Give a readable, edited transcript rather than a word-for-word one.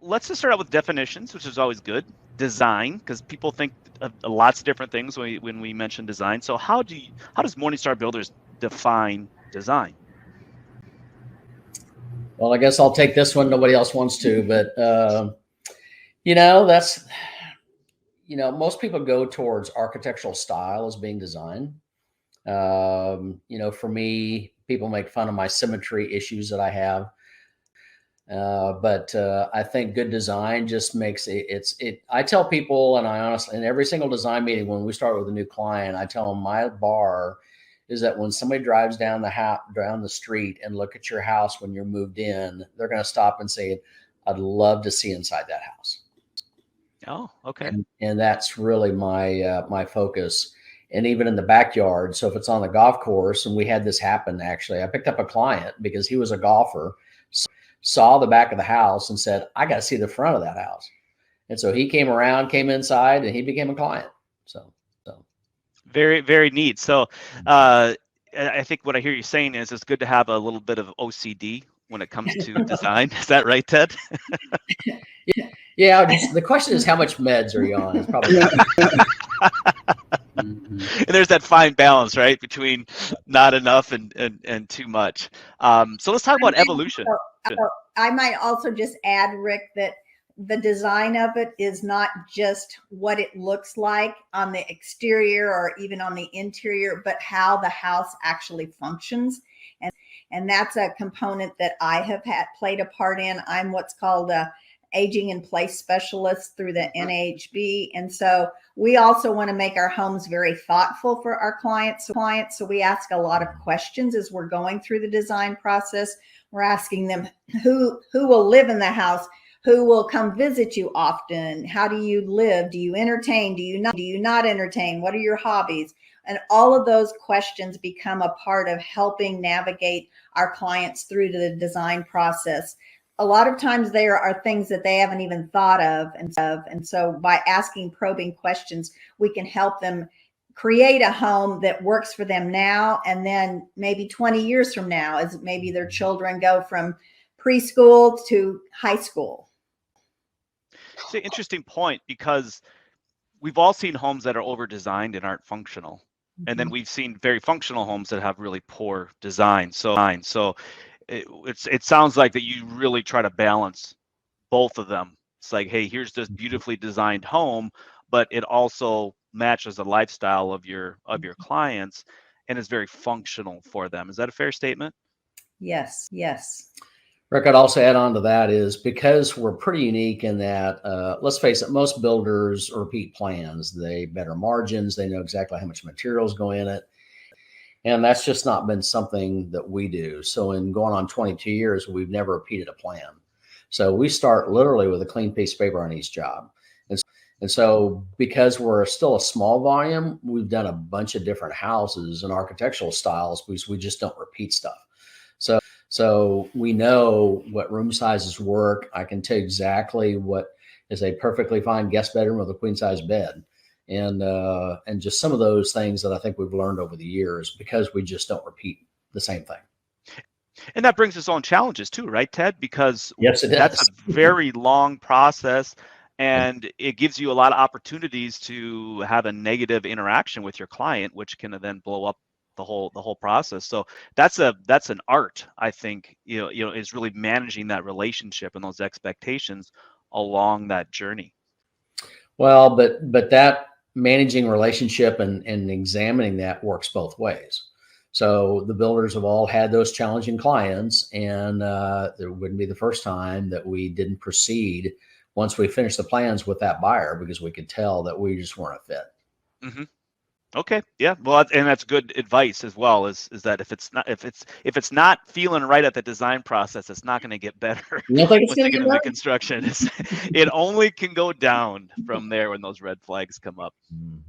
let's just start out with definitions, which is always good. Design, because people think of lots of different things when we mention design. So how does Morningstar Builders define design? Well, I guess I'll take this one. Nobody else wants to, but most people go towards architectural style as being design. For me, people make fun of my symmetry issues that I have. But I think good design just makes it. I tell people, and I honestly, in every single design meeting, when we start with a new client, I tell them my bar is that when somebody drives down the street and look at your house when you're moved in, they're going to stop and say, "I'd love to see inside that house." Oh, okay. And that's really my focus. And even in the backyard. So if it's on the golf course, and we had this happen, actually, I picked up a client because he was a golfer, saw the back of the house and said, "I got to see the front of that house." And so he came inside, and he became a client. So very, very neat. So I think what I hear you saying is it's good to have a little bit of OCD when it comes to design. Is that right, Ted? Yeah. The question is, how much meds are you on? It's probably And there's that fine balance, right, between not enough and too much. So let's talk about evolution. I might also just add, Rick, that the design of it is not just what it looks like on the exterior or even on the interior, but how the house actually functions. And that's a component that I have played a part in. I'm what's called a aging in place specialist through the NAHB. And so we also want to make our homes very thoughtful for our clients. So we ask a lot of questions as we're going through the design process. We're asking them who will live in the house, who will come visit you often, how do you live, do you entertain, do you not entertain, what are your hobbies? And all of those questions become a part of helping navigate our clients through the design process. A lot of times there are things that they haven't even thought of. And so by asking probing questions, we can help them create a home that works for them now. And then maybe 20 years from now, as maybe their children go from preschool to high school. It's an interesting point, because we've all seen homes that are over-designed and aren't functional. And then we've seen very functional homes that have really poor design. So it sounds like that you really try to balance both of them. It's like, hey, here's this beautifully designed home, but it also matches the lifestyle of your clients and is very functional for them. Is that a fair statement? Yes. Rick, I'd also add on to that is because we're pretty unique in that, let's face it, most builders repeat plans. They better margins. They know exactly how much materials go in it. And that's just not been something that we do. So in going on 22 years, we've never repeated a plan. So we start literally with a clean piece of paper on each job. And so because we're still a small volume, we've done a bunch of different houses and architectural styles because we just don't repeat stuff. So we know what room sizes work. I can tell you exactly what is a perfectly fine guest bedroom with a queen size bed. And just some of those things that I think we've learned over the years because we just don't repeat the same thing. And that brings its own challenges too, right, Ted? Because yes, it that's does. a very long process, and it gives you a lot of opportunities to have a negative interaction with your client, which can then blow up the whole process. So that's an art, I think, is really managing that relationship and those expectations along that journey. Well, but that managing relationship and examining that works both ways. So the builders have all had those challenging clients, and it wouldn't be the first time that we didn't proceed once we finished the plans with that buyer because we could tell that we just weren't a fit. Mm-hmm. Okay. Yeah. Well, and that's good advice as well. Is that if it's not feeling right at the design process, it's not going to get better. You don't think it's going to get better? Construction. It only can go down from there when those red flags come up. Mm-hmm.